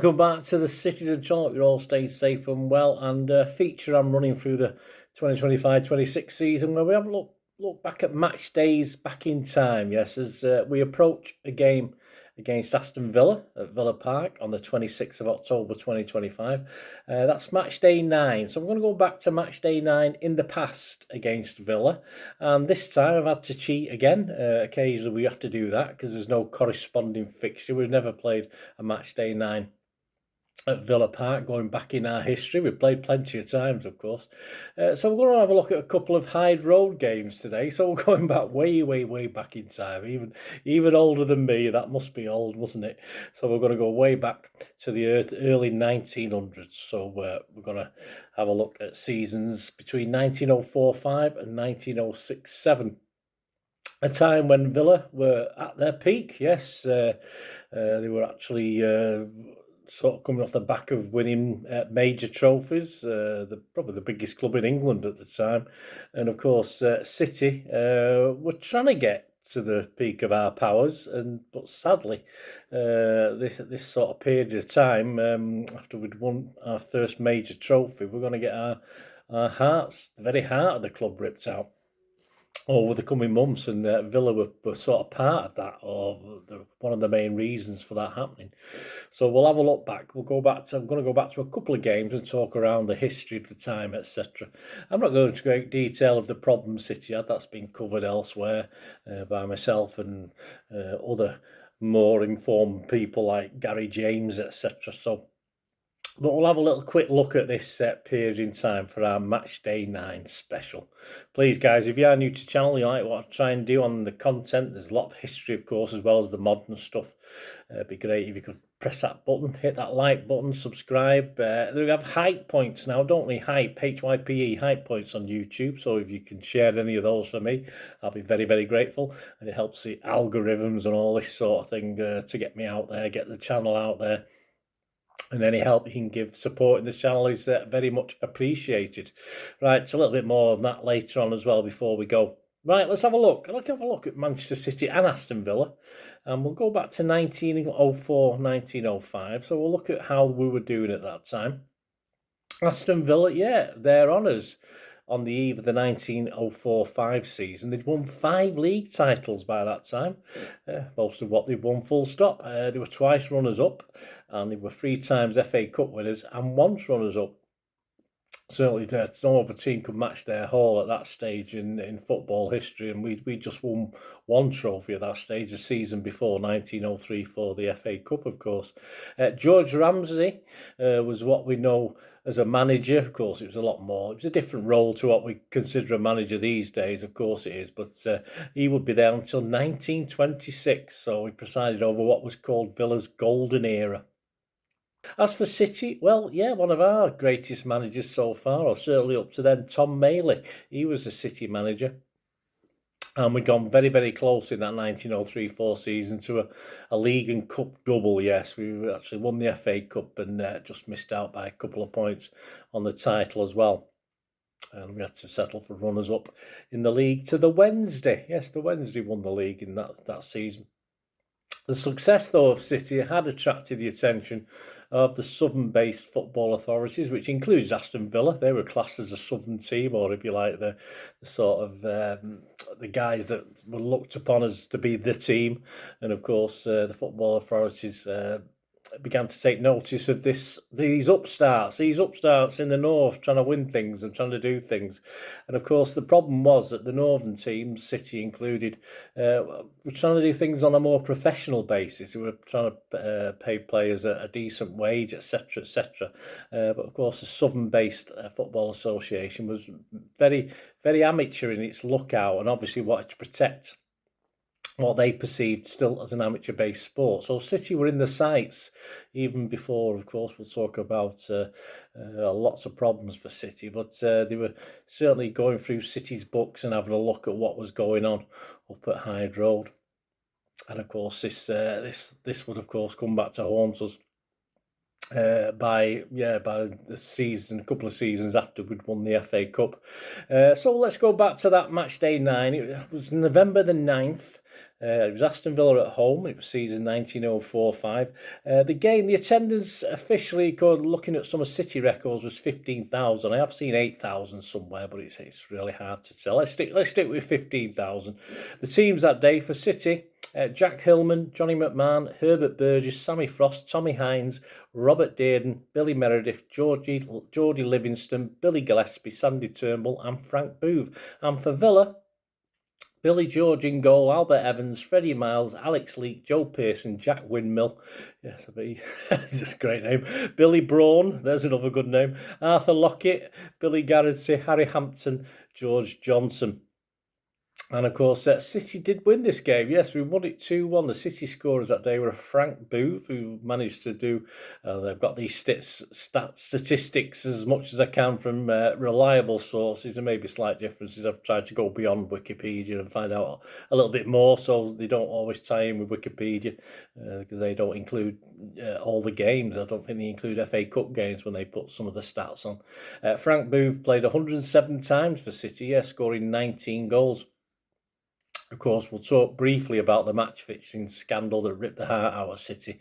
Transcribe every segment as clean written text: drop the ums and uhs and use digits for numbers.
welcome back to the Citizen Channel. You're all staying safe and well, and feature I'm running through the 2025-26 season where we have a look back at match days back in time. Yes, as we approach a game against Aston Villa at Villa Park on the 26th of October 2025. That's match day 9. So I'm going to go back to match day 9 in the past against Villa. And this time I've had to cheat again. Occasionally we have to do that because there's no corresponding fixture. We've never played a match day 9 at Villa Park, going back in our history. We've played plenty of times, of course. So we're going to have a look at a couple of Hyde Road games today. So we're going back way back in time, even older than me. That must be old, mustn't it? So we're going to go way back to the early 1900s. So we're going to have a look at seasons between 1904-05 and 1906-07. A time when Villa were at their peak. Yes, they were actually sort of coming off the back of winning major trophies, probably the biggest club in England at the time. And of course, City were trying to get to the peak of our powers, but sadly, this sort of period of time, after we'd won our first major trophy, we're going to get our hearts, the very heart of the club ripped out over the coming months, and Villa were sort of part of that, or one of the main reasons for that happening. So we'll have a look back. I'm going to go back to a couple of games and talk around the history of the time, etc. I'm not going into great detail of the problems City had. That's been covered elsewhere by myself and other more informed people like Gary James, etc. But we'll have a little quick look at this period in time for our Match Day 9 special. Please, guys, if you are new to the channel, you like what I try and do on the content, there's a lot of history, of course, as well as the modern stuff. It'd be great if you could press that button, hit that like button, subscribe. We have hype points now, don't we? Hype, H-Y-P-E, hype points on YouTube. So if you can share any of those for me, I'll be very very grateful. And it helps the algorithms and all this sort of thing to get me out there, get the channel out there. And any help you can give supporting the channel is very much appreciated. Right, it's a little bit more on that later on as well before we go. Right, let's have a look. Let's have a look at Manchester City and Aston Villa. And we'll go back to 1904, 1905. So we'll look at how we were doing at that time. Aston Villa, yeah, their honours on the eve of the 1904-05 season. They'd won 5 league titles by that time, most of what they'd won full stop. They were twice runners-up, and they were 3 times FA Cup winners and once runners-up. Certainly, no other team could match their haul at that stage in football history, and we just won 1 trophy at that stage, the season before, 1903, for the FA Cup, of course. George Ramsey was what we know as a manager. Of course, it was a lot more. It was a different role to what we consider a manager these days, of course it is, but he would be there until 1926, so he presided over what was called Villa's golden era. As for City, well, yeah, one of our greatest managers so far, or certainly up to then, Tom Maley. He was the City manager. And we'd gone very close in that 1903-04 season to a league and cup double, yes. We actually won the FA Cup and just missed out by a couple of points on the title as well. And we had to settle for runners-up in the league to the Wednesday. Yes, the Wednesday won the league in that season. The success, though, of City had attracted the attention of the southern-based football authorities, which includes Aston Villa. They were classed as a southern team, or if you like, the sort of the guys that were looked upon as to be the team. And of course, the football authorities began to take notice of these upstarts in the north trying to win things and trying to do things. And of course, the problem was that the northern teams, City included, were trying to do things on a more professional basis. They were trying to pay players a decent wage, etc. But of course, the southern-based football association was very amateur in its lookout, and obviously wanted to protect what they perceived still as an amateur-based sport. So City were in the sights even before, of course, we'll talk about lots of problems for City, but they were certainly going through City's books and having a look at what was going on up at Hyde Road. And of course, this would, of course, come back to haunt us by the season, a couple of seasons after we'd won the FA Cup. So let's go back to that match day 9. It was November the 9th. It was Aston Villa at home. It was season 1904-05. The attendance officially, looking at some of City records, was 15,000. I have seen 8,000 somewhere, but it's really hard to tell. Let's stick with 15,000. The teams that day for City: Jack Hillman, Johnny McMahon, Herbert Burgess, Sammy Frost, Tommy Hines, Robert Dearden, Billy Meredith, Geordie Livingston, Billy Gillespie, Sandy Turnbull, and Frank Booth. And for Villa, Billy George in goal, Albert Evans, Freddie Miles, Alex Leake, Joe Pearson, Jack Windmill. Yes, that's a great name. Billy Braun, there's another good name. Arthur Lockett, Billy Garrity, Harry Hampton, George Johnson. And of course, City did win this game. Yes, we won it 2-1. The City scorers that day were Frank Booth, who managed to do. They've got these statistics as much as I can from reliable sources. There may be slight differences. I've tried to go beyond Wikipedia and find out a little bit more, so they don't always tie in with Wikipedia because they don't include all the games. I don't think they include FA Cup games when they put some of the stats on. Frank Booth played 107 times for City, scoring 19 goals. Of course, we'll talk briefly about the match fixing scandal that ripped the heart out of City,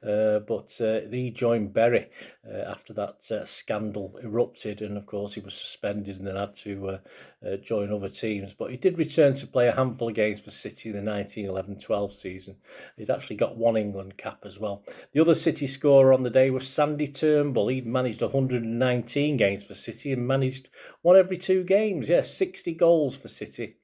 but he joined Bury after that scandal erupted, and of course he was suspended and then had to join other teams. But he did return to play a handful of games for City in the 1911-12 season. He'd actually got one England cap as well. The other City scorer on the day was Sandy Turnbull. He'd managed 119 games for City and managed one every 2 games. 60 goals for City.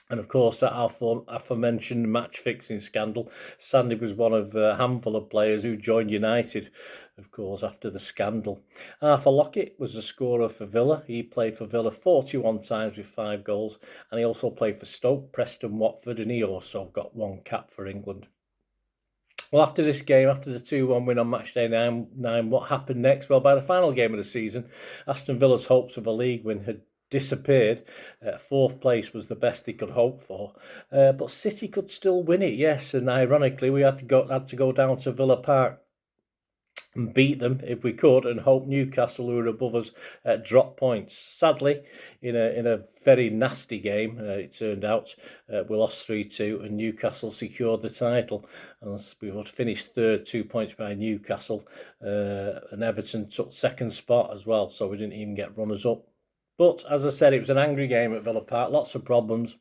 And of course, that aforementioned match-fixing scandal, Sandy was one of a handful of players who joined United, of course, after the scandal. Arthur Lockett was the scorer for Villa. He played for Villa 41 times with 5 goals, and he also played for Stoke, Preston, Watford, and he also got 1 cap for England. Well, after this game, after the 2-1 win on matchday 9, what happened next? Well, by the final game of the season, Aston Villa's hopes of a league win had disappeared. 4th place was the best they could hope for, but City could still win it. Yes, and ironically, we had to go down to Villa Park and beat them if we could, and hope Newcastle, who were above us, drop points. Sadly, in a very nasty game, it turned out, we lost 3-2, and Newcastle secured the title. And we would finish 3rd, 2 points behind Newcastle, and Everton took 2nd spot as well, so we didn't even get runners up. But, as I said, it was an angry game at Villa Park, lots of problems,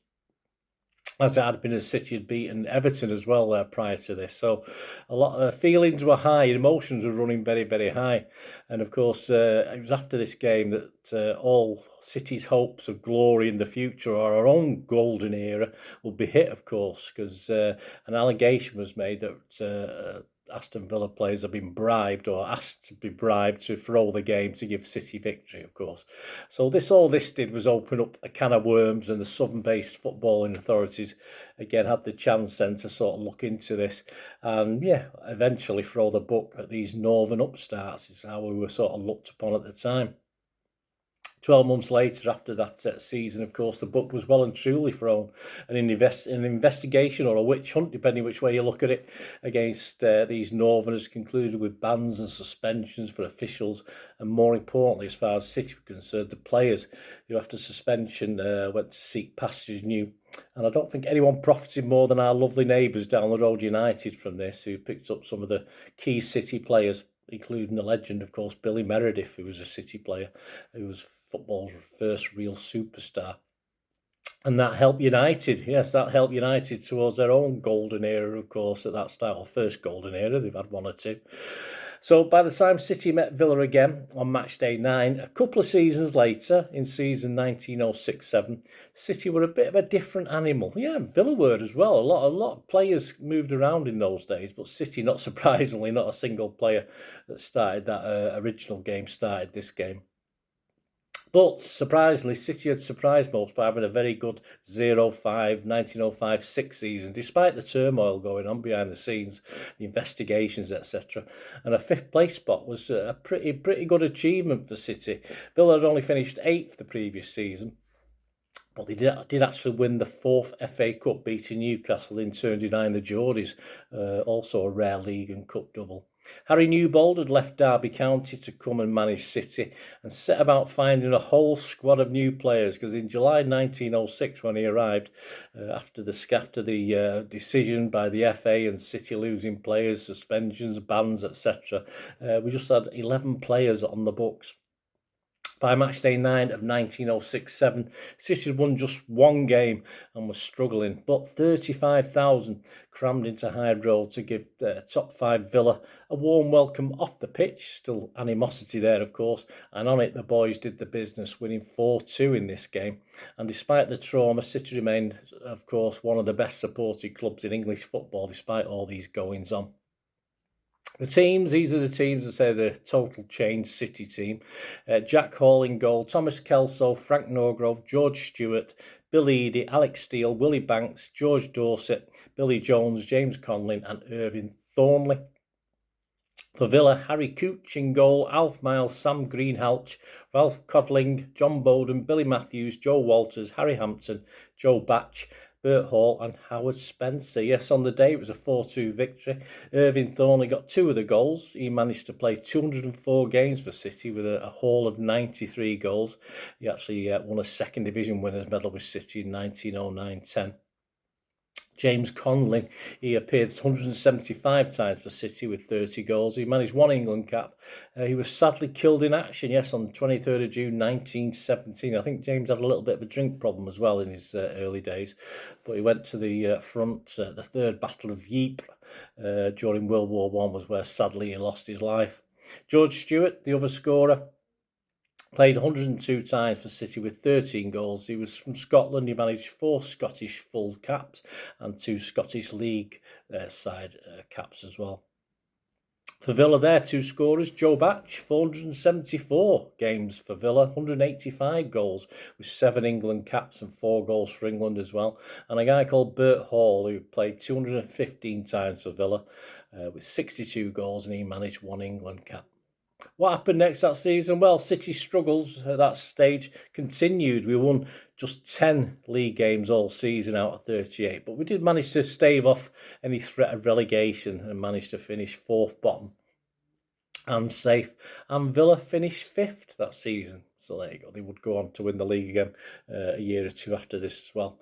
as it had been as City had beaten Everton as well prior to this. So a lot of feelings were high, emotions were running very, very high. And, of course, it was after this game that all City's hopes of glory in the future, or our own golden era, would be hit, of course, because an allegation was made that Aston Villa players have been bribed or asked to be bribed to throw the game to give City victory, of course. So all this did was open up a can of worms, and the southern-based footballing authorities again had the chance then to sort of look into this and eventually throw the book at these northern upstarts, is how we were sort of looked upon at the time. 12 months later, after that season, of course, the book was well and truly thrown. An investigation or a witch hunt, depending which way you look at it, against these northerners concluded with bans and suspensions for officials, and more importantly, as far as City were concerned, the players who after suspension went to seek pastures new. And I don't think anyone profited more than our lovely neighbours down the road, United, from this, who picked up some of the key City players, including the legend, of course, Billy Meredith, who was a City player, who was football's first real superstar. And that helped United, towards their own golden era, of course, at that start, or first golden era. They've had 1 or 2. So by the time City met Villa again on matchday 9, a couple of seasons later, in season 1906-07, City were a bit of a different animal. Villa were as well. A lot of players moved around in those days, but City, not surprisingly, not a single player that started that original game started this game. But surprisingly, City had surprised most by having a very good 1905-06 season, despite the turmoil going on behind the scenes, the investigations, etc. And a 5th place spot was a pretty good achievement for City. Villa had only finished 8th the previous season, but they did actually win the 4th FA Cup, beating Newcastle in turn denying the Geordies, also a rare league and cup double. Harry Newbold had left Derby County to come and manage City and set about finding a whole squad of new players, because in July 1906, when he arrived, after the decision by the FA and City losing players, suspensions, bans, etc., we just had 11 players on the books. By match day 9 of 1906-07, City had won just one game and was struggling, but 35,000 crammed into Hyde Road to give top 5 Villa a warm welcome off the pitch. Still animosity there, of course, and on it the boys did the business, winning 4-2 in this game. And despite the trauma, City remained, of course, one of the best supported clubs in English football despite all these goings on. These are the teams that say the total change City team. Jack Hall in goal, Thomas Kelso, Frank Norgrove, George Stewart, Bill Eadie, Alex Steele, Willie Banks, George Dorset, Billy Jones, James Conlin and Irving Thornley. For Villa, Harry Cooch in goal, Alf Miles, Sam Greenhalgh, Ralph Codling, John Bowden, Billy Matthews, Joe Walters, Harry Hampton, Joe Batch, Bert Hall and Howard Spencer. Yes, on the day it was a 4-2 victory. Irving Thornley got 2 of the goals. He managed to play 204 games for City with a haul of 93 goals. He actually won a second division winners medal with City in 1909-10. James Conlin, he appeared 175 times for City with 30 goals. He managed 1 England cap. He was sadly killed in action, yes, on the 23rd of June 1917. I think James had a little bit of a drink problem as well in his early days, but he went to the front. The Third Battle of Ypres during World War I was where sadly he lost his life. George Stewart, the other scorer, played 102 times for City with 13 goals. He was from Scotland. He managed 4 Scottish full caps and 2 Scottish League side caps as well. For Villa, their 2 scorers, Joe Batch, 474 games for Villa, 185 goals with 7 England caps and 4 goals for England as well. And a guy called Bert Hall, who played 215 times for Villa with 62 goals, and he managed 1 England cap. What happened next that season? Well, City's struggles at that stage continued. We won just 10 league games all season out of 38, but we did manage to stave off any threat of relegation and managed to finish 4th bottom and safe. And Villa finished 5th that season. So there you go. They would go on to win the league again a year or 2 after this as well.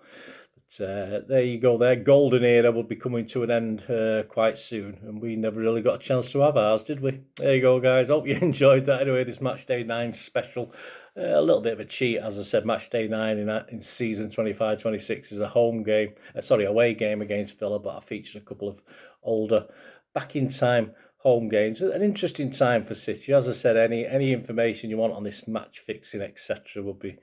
There you go. Their golden era would be coming to an end quite soon, and we never really got a chance to have ours, did we? There you go, guys. Hope you enjoyed that. Anyway, this Match Day 9 special. A little bit of a cheat, as I said. Match Day 9 in season 25-26 is a away game against Villa, but I featured a couple of older, back in time home games. An interesting time for City. As I said, any information you want on this match fixing, etc., will be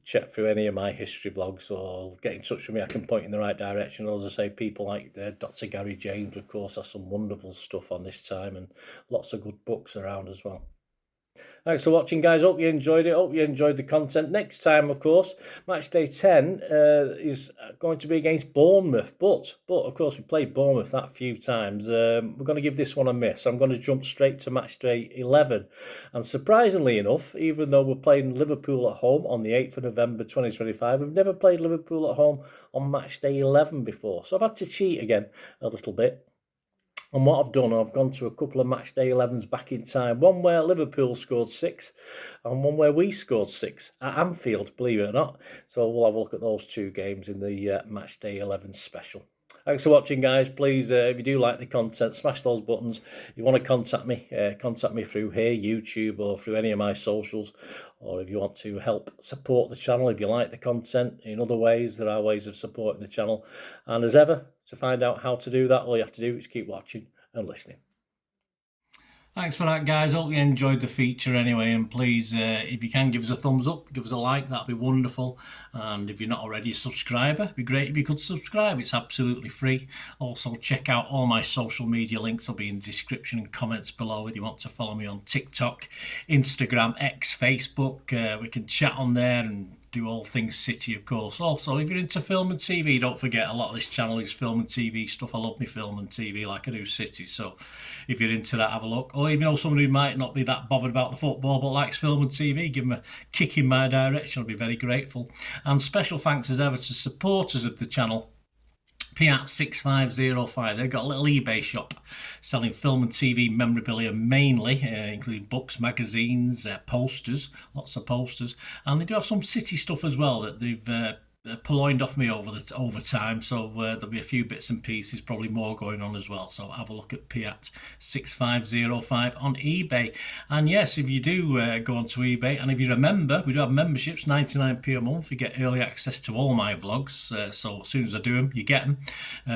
check through any of my history vlogs or get in touch with me. I can point in the right direction. As I say, people like Dr. Gary James, of course, has some wonderful stuff on this time and lots of good books around as well. Thanks for watching, guys. Hope you enjoyed it. Hope you enjoyed the content. Next time, of course, Match Day 10 is going to be against Bournemouth. But of course, we played Bournemouth that few times. We're going to give this one a miss. I'm going to jump straight to Match Day 11. And surprisingly enough, even though we're playing Liverpool at home on the 8th of November 2025, we've never played Liverpool at home on Match Day 11 before. So I've had to cheat again a little bit. And what I've done, I've gone to a couple of Match Day 11s back in time. One where Liverpool scored 6 and one where we scored 6 at Anfield, believe it or not. So we'll have a look at those 2 games in the Match Day 11 special. Thanks for watching, guys. Please, if you do like the content, smash those buttons. If you want to contact me through here, YouTube, or through any of my socials. Or if you want to help support the channel, if you like the content in other ways, there are ways of supporting the channel. And as ever, to find out how to do that, all you have to do is keep watching and listening. Thanks for that, guys. Hope you enjoyed the feature anyway. And please, if you can, give us a thumbs up, give us a like. That'd be wonderful. And if you're not already a subscriber, it'd be great if you could subscribe. It's absolutely free. Also, check out all my social media links. Will be in the description and comments below if you want to follow me on TikTok, Instagram, X, Facebook. We can chat on there and do all things City, of course. Also, if you're into film and TV, don't forget a lot of this channel is film and TV stuff. I love me film and TV like I do City. So if you're into that, have a look. Or even though someone who might not be that bothered about the football but likes film and TV, give them a kick in my direction. I'll be very grateful. And special thanks as ever to supporters of the channel. Piat6505. They've got a little eBay shop selling film and TV memorabilia mainly, including books, magazines, posters, lots of posters, and they do have some City stuff as well that they've purloined off me over time, so there'll be a few bits and pieces, probably more going on as well. So have a look at Piat6505 on eBay. And yes, if you do go onto eBay, and if you're a member, we do have memberships, 99p a month. You get early access to all my vlogs, so as soon as I do them, you get them.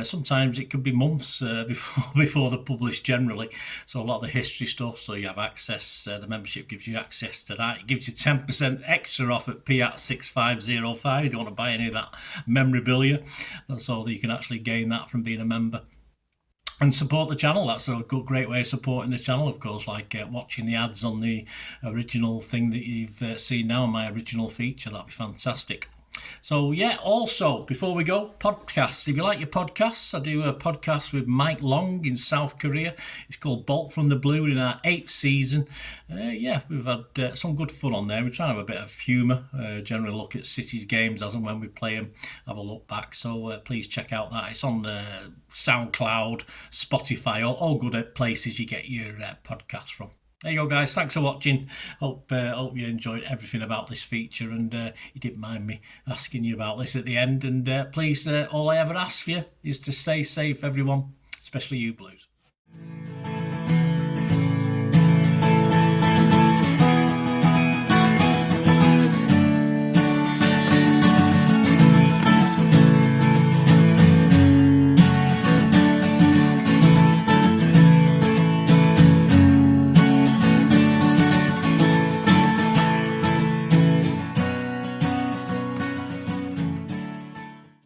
Sometimes it could be months before they're published generally, so a lot of the history stuff, so you have access. The membership gives you access to that. It gives you 10% extra off at Piat6505 if you want to buy any of that memorabilia. That's all that you can actually gain that from being a member and support the channel. That's a great way of supporting the channel, of course, like watching the ads on the original thing that you've seen now, my original feature. That'd be fantastic. So yeah, also before we go, podcasts. If you like your podcasts, I do a podcast with Mike Long in South Korea. It's called Bolt from the Blue, in our 8th season. Yeah, we've had some good fun on there. We're trying to have a bit of humour, generally look at City's games as and when we play them, have a look back. So please check out that. It's on Soundcloud, Spotify, all good places you get your podcasts from. There you go, guys. Thanks for watching. Hope you enjoyed everything about this feature, and you didn't mind me asking you about this at the end. And please, all I ever ask for you is to stay safe, everyone, especially you Blues.